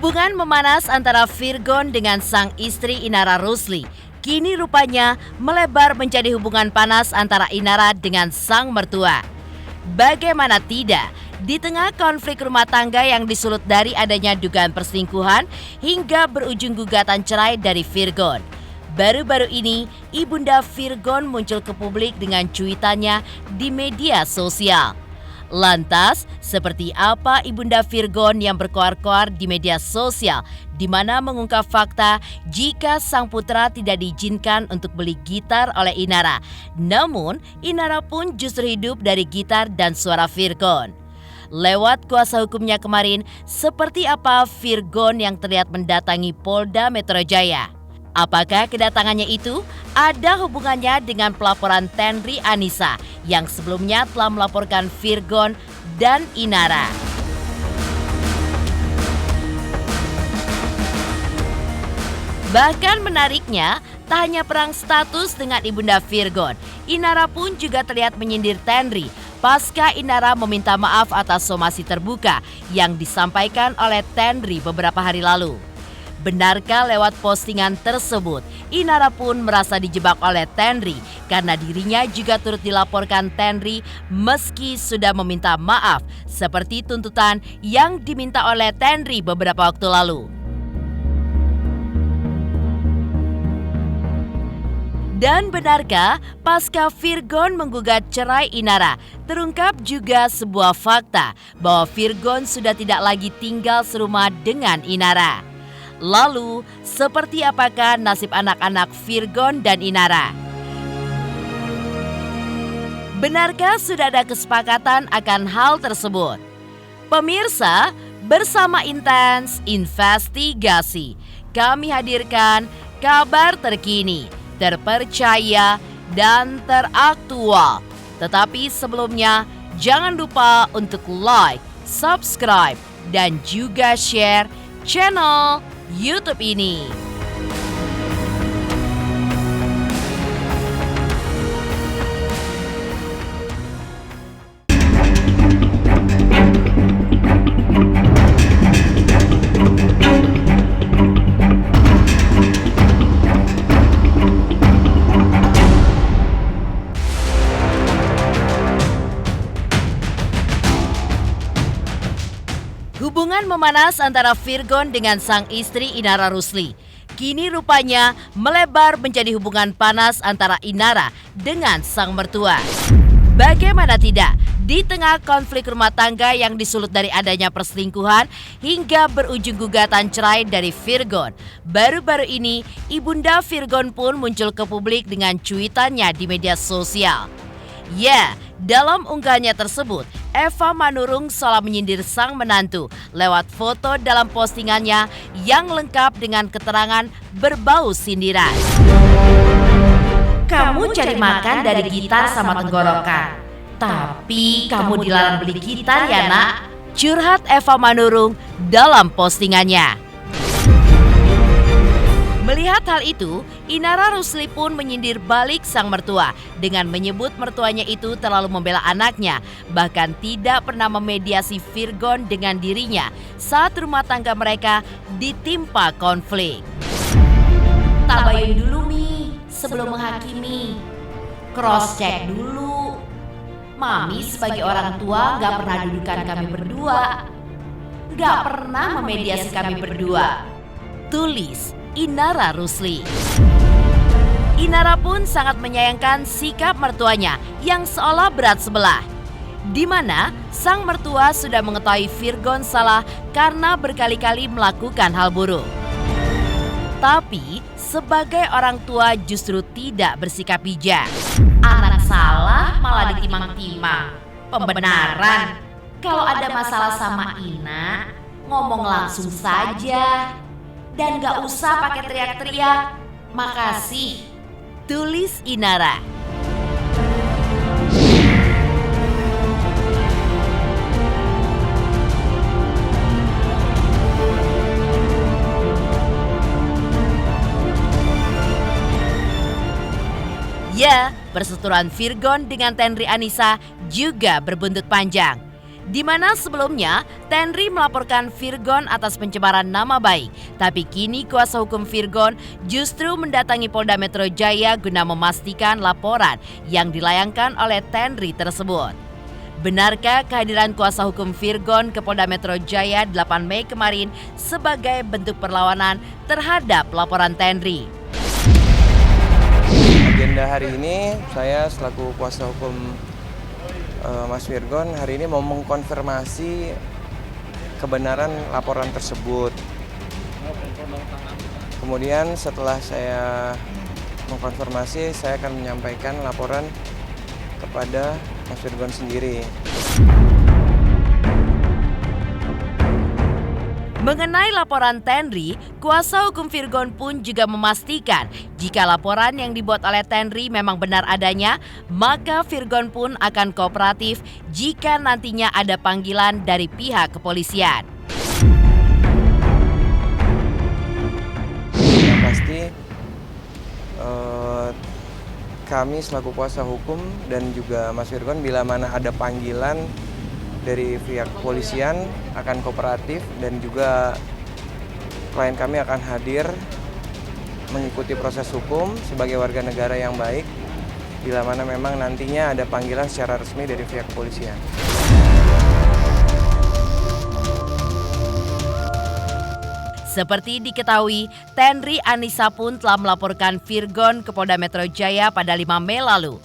Hubungan memanas antara Virgon dengan sang istri Inara Rusli kini rupanya melebar menjadi hubungan panas antara Inara dengan sang mertua. Bagaimana tidak, di tengah konflik rumah tangga yang disulut dari adanya dugaan perselingkuhan hingga berujung gugatan cerai dari Virgon. Baru-baru ini, Ibunda Virgon muncul ke publik dengan cuitannya di media sosial. Lantas, seperti apa Ibunda Virgon yang berkoar-koar di media sosial di mana mengungkap fakta jika sang putra tidak diizinkan untuk beli gitar oleh Inara. Namun, Inara pun justru hidup dari gitar dan suara Virgon. Lewat kuasa hukumnya kemarin, seperti apa Virgon yang terlihat mendatangi Polda Metro Jaya? Apakah kedatangannya itu ada hubungannya dengan pelaporan Tenri Anissa yang sebelumnya telah melaporkan Virgon dan Inara? Bahkan menariknya, tak hanya perang status dengan Ibunda Virgon, Inara pun juga terlihat menyindir Tenri pasca Inara meminta maaf atas somasi terbuka yang disampaikan oleh Tenri beberapa hari lalu. Benarkah lewat postingan tersebut, Inara pun merasa dijebak oleh Tenri karena dirinya juga turut dilaporkan Tenri meski sudah meminta maaf seperti tuntutan yang diminta oleh Tenri beberapa waktu lalu. Dan benarkah pasca Virgon menggugat cerai Inara, terungkap juga sebuah fakta bahwa Virgon sudah tidak lagi tinggal serumah dengan Inara. Lalu, seperti apakah nasib anak-anak Virgon dan Inara? Benarkah sudah ada kesepakatan akan hal tersebut? Pemirsa, bersama Intens Investigasi, kami hadirkan kabar terkini, terpercaya, dan teraktual. Tetapi sebelumnya, jangan lupa untuk like, subscribe, dan juga share channel YouTube ini. Hubungan memanas antara Virgon dengan sang istri Inara Rusli kini rupanya melebar menjadi hubungan panas antara Inara dengan sang mertua. Bagaimana tidak, di tengah konflik rumah tangga yang disulut dari adanya perselingkuhan hingga berujung gugatan cerai dari Virgon, baru-baru ini Ibunda Virgon pun muncul ke publik dengan cuitannya di media sosial. Ya, dalam unggahannya tersebut, Eva Manurung seolah menyindir sang menantu lewat foto dalam postingannya yang lengkap dengan keterangan berbau sindiran. Kamu cari makan dari gitar sama tenggorokan, tapi kamu dilarang beli gitar ya nak? Curhat Eva Manurung dalam postingannya. Melihat hal itu, Inara Rusli pun menyindir balik sang mertua dengan menyebut mertuanya itu terlalu membela anaknya, bahkan tidak pernah memediasi Virgon dengan dirinya saat rumah tangga mereka ditimpa konflik. Tabayun dulu Mi, sebelum menghakimi. Cross check dulu. Mami sebagai orang tua gak pernah dudukan kami berdua, gak pernah memediasi kami berdua. Tulis Inara Rusli. Inara pun sangat menyayangkan sikap mertuanya yang seolah berat sebelah, di mana sang mertua sudah mengetahui Virgon salah karena berkali-kali melakukan hal buruk. Tapi sebagai orang tua justru tidak bersikap bijak. Anak salah malah ditimang-timang. Pembenaran. Kalau ada masalah sama Ina, ngomong langsung saja. Dan gak usah pakai teriak-teriak. Makasih. Tulis Inara. Ya, perseteruan Virgon dengan Tenri Anissa juga berbuntut panjang. Di mana sebelumnya Tenri melaporkan Virgon atas pencemaran nama baik, tapi kini kuasa hukum Virgon justru mendatangi Polda Metro Jaya guna memastikan laporan yang dilayangkan oleh Tenri tersebut. Benarkah kehadiran kuasa hukum Virgon ke Polda Metro Jaya 8 Mei kemarin sebagai bentuk perlawanan terhadap laporan Tenri? Agenda hari ini saya selaku kuasa hukum Mas Virgon hari ini mau mengkonfirmasi kebenaran laporan tersebut. Kemudian setelah saya mengkonfirmasi, saya akan menyampaikan laporan kepada Mas Virgon sendiri. Mengenai laporan Tenri, kuasa hukum Virgon pun juga memastikan jika laporan yang dibuat oleh Tenri memang benar adanya, maka Virgon pun akan kooperatif jika nantinya ada panggilan dari pihak kepolisian. Yang pasti kami selaku kuasa hukum dan juga Mas Virgon bila mana ada panggilan dari pihak kepolisian akan kooperatif dan juga klien kami akan hadir mengikuti proses hukum sebagai warga negara yang baik bila mana memang nantinya ada panggilan secara resmi dari pihak kepolisian. Seperti diketahui, Tenri Anissa pun telah melaporkan Virgon ke Polda Metro Jaya pada 5 Mei lalu.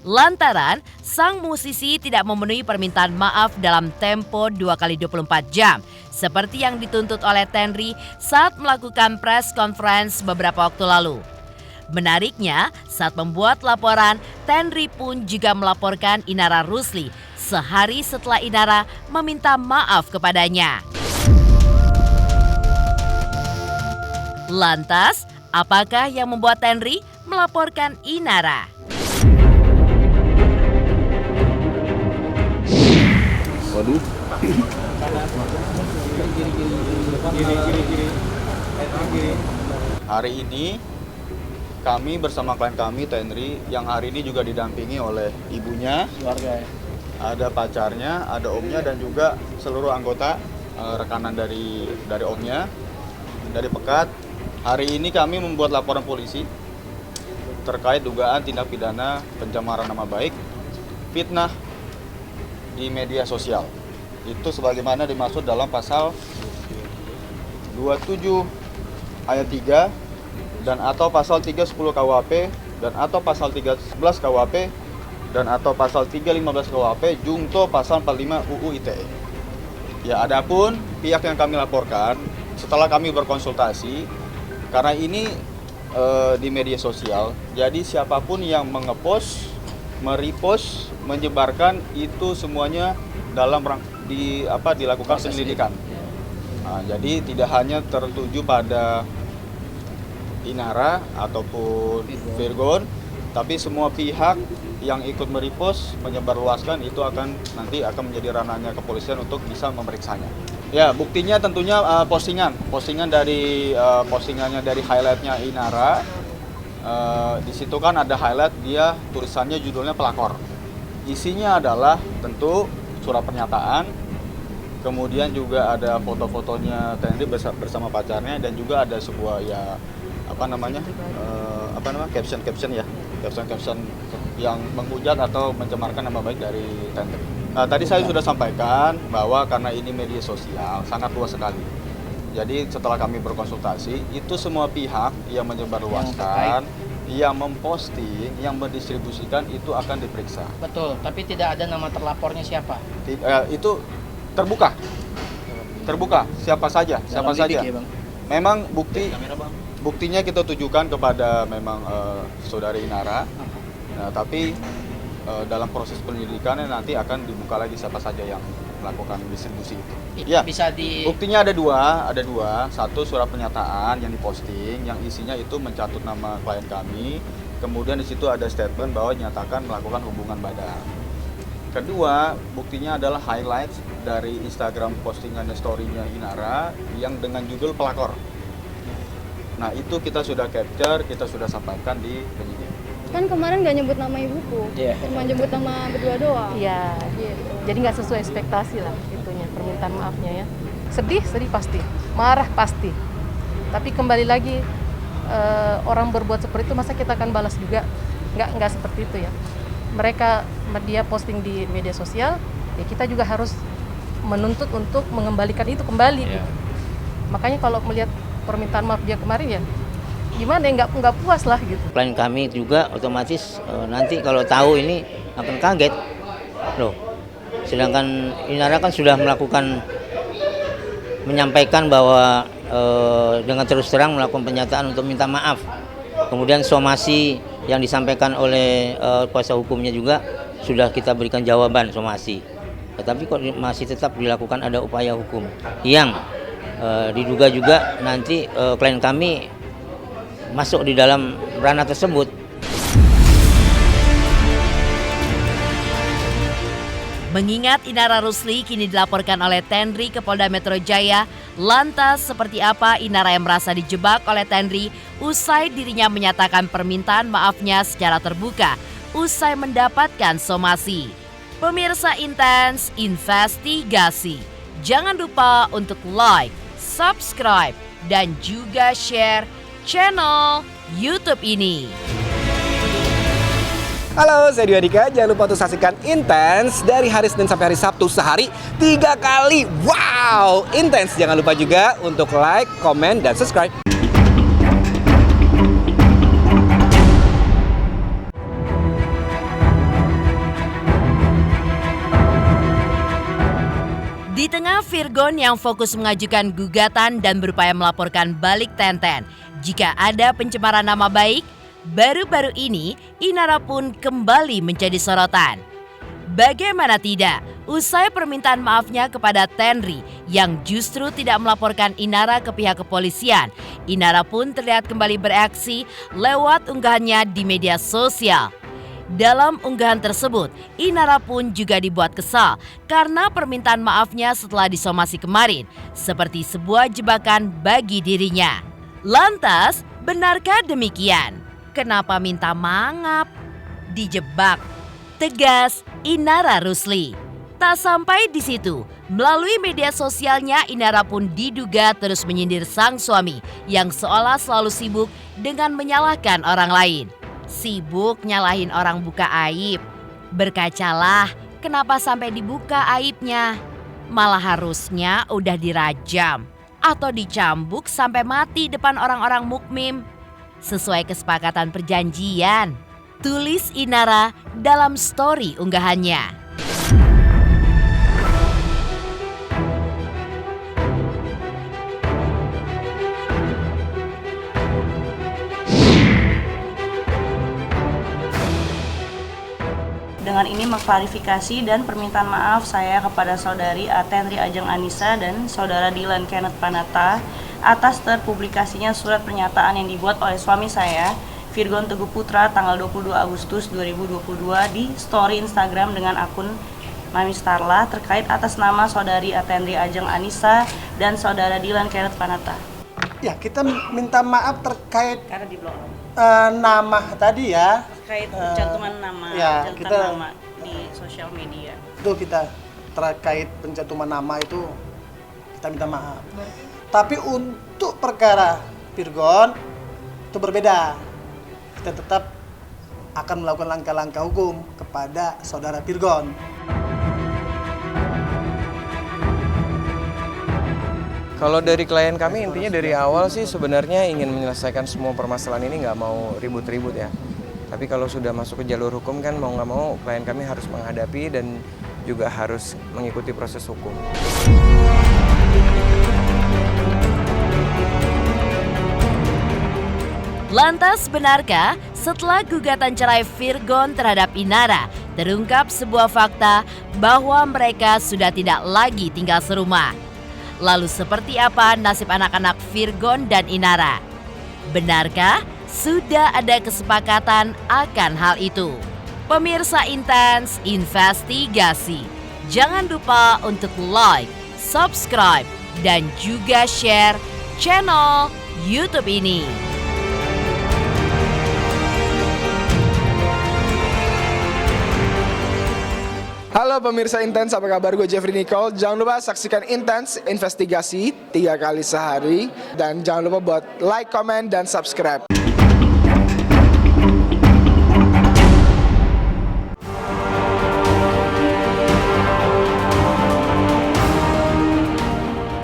Lantaran sang musisi tidak memenuhi permintaan maaf dalam tempo 2x24 jam, seperti yang dituntut oleh Tenri saat melakukan press conference beberapa waktu lalu. Menariknya, saat membuat laporan, Tenri pun juga melaporkan Inara Rusli sehari setelah Inara meminta maaf kepadanya. Lantas, apakah yang membuat Tenri melaporkan Inara? Waduh. Hari ini kami bersama klien kami Tenri yang hari ini juga didampingi oleh ibunya, keluarga, ada pacarnya, ada omnya dan juga seluruh anggota rekanan dari omnya dari Pekat. Hari ini kami membuat laporan polisi terkait dugaan tindak pidana pencemaran nama baik, fitnah di media sosial. Itu sebagaimana dimaksud dalam pasal 27 ayat 3 dan atau pasal 310 KUHP dan atau pasal 311 KUHP dan atau pasal 315 KUHP jungto pasal 45 UU ITE. Ya, adapun pihak yang kami laporkan setelah kami berkonsultasi karena ini di media sosial, jadi siapapun yang mengepost, merepost, menyebarkan itu semuanya dalam dilakukan penyelidikan. Nah, jadi tidak hanya tertuju pada Inara ataupun Virgon, tapi semua pihak yang ikut merepost, menyebarluaskan itu nanti akan menjadi ranahnya kepolisian untuk bisa memeriksanya. Ya, buktinya tentunya postingan dari postingannya dari highlightnya Inara. Di situ kan ada highlight, dia tulisannya judulnya pelakor. Isinya adalah tentu surat pernyataan, kemudian juga ada foto-fotonya Tenri bersama pacarnya dan juga ada sebuah caption yang menghujat atau mencemarkan nama baik dari Tenri. Tadi saya sudah sampaikan bahwa karena ini media sosial sangat luas sekali. Jadi setelah kami berkonsultasi, itu semua pihak yang menyebarluaskan, yang memposting, yang mendistribusikan itu akan diperiksa. Betul, tapi tidak ada nama terlapornya siapa? Itu terbuka, siapa saja. Ya, Bang? Memang buktinya kita tujukan kepada memang saudari Inara. Nah, tapi dalam proses penyelidikannya nanti akan dibuka lagi siapa saja yang melakukan distribusi itu. Ya, buktinya ada dua. Satu surat pernyataan yang diposting, yang isinya itu mencatut nama klien kami. Kemudian di situ ada statement bahwa nyatakan melakukan hubungan badan. Kedua, buktinya adalah highlight dari Instagram postingannya story-nya Inara yang dengan judul pelakor. Nah, itu kita sudah capture, kita sudah sampaikan di penyidik. Kan kemarin nggak nyebut nama ibuku, cuma nyebut nama berdua doang. Iya, Gitu. jadi nggak sesuai ekspektasi lah itunya, permintaan maafnya ya. Sedih pasti, marah pasti. Tapi kembali lagi orang berbuat seperti itu masa kita akan balas juga? Nggak seperti itu ya. Dia posting di media sosial, ya kita juga harus menuntut untuk mengembalikan itu kembali. Gitu. Makanya kalau melihat permintaan maaf dia kemarin ya, gimana ya, nggak puas lah gitu. Klien kami juga otomatis nanti kalau tahu ini akan kaget loh. Sedangkan Inara kan sudah menyampaikan bahwa dengan terus terang melakukan pernyataan untuk minta maaf. Kemudian somasi yang disampaikan oleh kuasa hukumnya juga sudah kita berikan jawaban somasi. Tetapi kok masih tetap dilakukan ada upaya hukum yang diduga juga nanti klien kami masuk di dalam ranah tersebut. Mengingat Inara Rusli kini dilaporkan oleh Tenri ke Polda Metro Jaya, lantas seperti apa Inara yang merasa dijebak oleh Tenri usai dirinya menyatakan permintaan maafnya secara terbuka usai mendapatkan somasi. Pemirsa Intens Investigasi, jangan lupa untuk like, subscribe, dan juga share channel YouTube ini. Halo, saya Dwi Adika. Jangan lupa untuk saksikan Intens dari hari Senin sampai hari Sabtu sehari 3 kali. Wow, Intens. Jangan lupa juga untuk like, komen, dan subscribe. Di tengah Virgon yang fokus mengajukan gugatan dan berupaya melaporkan balik Tenten jika ada pencemaran nama baik, baru-baru ini Inara pun kembali menjadi sorotan. Bagaimana tidak, usai permintaan maafnya kepada Tenri yang justru tidak melaporkan Inara ke pihak kepolisian, Inara pun terlihat kembali bereaksi lewat unggahannya di media sosial. Dalam unggahan tersebut, Inara pun juga dibuat kesal karena permintaan maafnya setelah disomasi kemarin seperti sebuah jebakan bagi dirinya. Lantas, benarkah demikian? Kenapa minta mangap? Dijebak. Tegas Inara Rusli. Tak sampai di situ, melalui media sosialnya Inara pun diduga terus menyindir sang suami yang seolah selalu sibuk dengan menyalahkan orang lain. Sibuk nyalahin orang buka aib. Berkacalah, kenapa sampai dibuka aibnya? Malah harusnya udah dirajam atau dicambuk sampai mati depan orang-orang mukmin. Sesuai kesepakatan perjanjian, tulis Inara dalam story unggahannya. Dengan ini mengklarifikasi dan permintaan maaf saya kepada saudari Tenri Ajeng Anissa dan saudara Dylan Kenneth Panata atas terpublikasinya surat pernyataan yang dibuat oleh suami saya, Virgon Teguh Putra, tanggal 22 Agustus 2022 di story Instagram dengan akun Mami Starla terkait atas nama saudari Tenri Ajeng Anissa dan saudara Dylan Kenneth Panata. Ya, kita minta maaf terkait Karena di blog nama tadi ya. terkait pencantuman nama, ya, nama di sosial media. Itu kita terkait pencantuman nama itu kita minta maaf. Tapi untuk perkara Virgon itu berbeda. Kita tetap akan melakukan langkah-langkah hukum kepada saudara Virgon. Kalau dari klien kami intinya dari awal sih sebenarnya ingin menyelesaikan semua permasalahan ini, nggak mau ribut-ribut ya. Tapi kalau sudah masuk ke jalur hukum kan mau nggak mau klien kami harus menghadapi dan juga harus mengikuti proses hukum. Lantas benarkah setelah gugatan cerai Virgon terhadap Inara terungkap sebuah fakta bahwa mereka sudah tidak lagi tinggal serumah? Lalu seperti apa nasib anak-anak Virgon dan Inara? Benarkah sudah ada kesepakatan akan hal itu? Pemirsa Intens Investigasi, jangan lupa untuk like, subscribe, dan juga share channel YouTube ini. Halo pemirsa Intens, apa kabar? Gue Jeffrey Nicole. Jangan lupa saksikan Intens Investigasi 3 kali sehari. Dan jangan lupa buat like, comment, dan subscribe.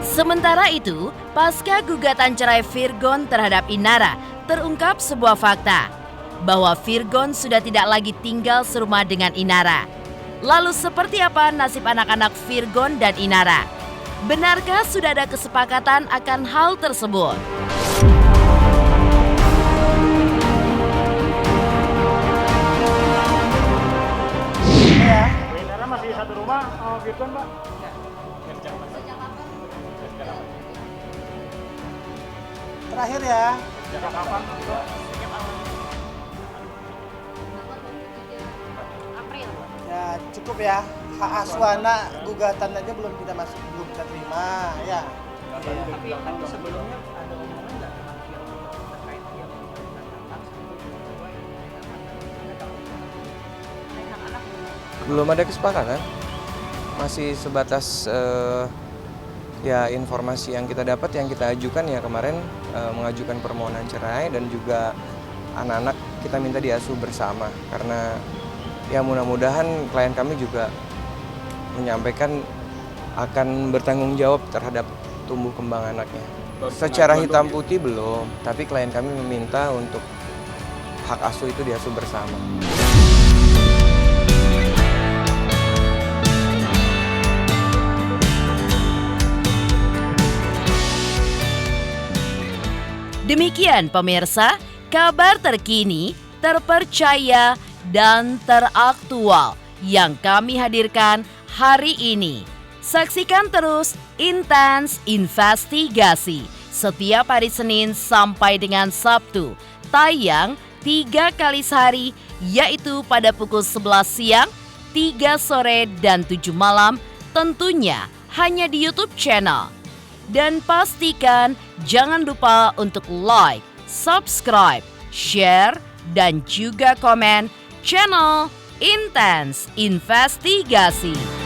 Sementara itu, pasca gugatan cerai Virgon terhadap Inara, terungkap sebuah fakta bahwa Virgon sudah tidak lagi tinggal serumah dengan Inara. Lalu seperti apa nasib anak-anak Virgon dan Inara? Benarkah sudah ada kesepakatan akan hal tersebut? Inara masih satu rumah sama Virgon, Pak? Terakhir ya. Sejak kapan? Ya cukup ya. Hak asuh anak gugatan aja belum kita terima ya. Tapi sebelumnya ada omongan nggak dengan pihak terkait dia Belum ada kesepakatan, masih sebatas ya informasi yang kita dapat, yang kita ajukan ya kemarin mengajukan permohonan cerai dan juga anak-anak kita minta diasuh bersama karena ya mudah-mudahan klien kami juga menyampaikan akan bertanggung jawab terhadap tumbuh kembang anaknya. Secara hitam putih belum, tapi klien kami meminta untuk hak asuh itu diasuh bersama. Demikian pemirsa, kabar terkini, terpercaya, dan teraktual yang kami hadirkan hari ini. Saksikan terus Intens Investigasi setiap hari Senin sampai dengan Sabtu. Tayang 3 kali sehari, yaitu pada pukul 11 siang, 3 sore, dan 7 malam, tentunya hanya di YouTube channel. Dan pastikan jangan lupa untuk like, subscribe, share, dan juga komen channel Intens Investigasi.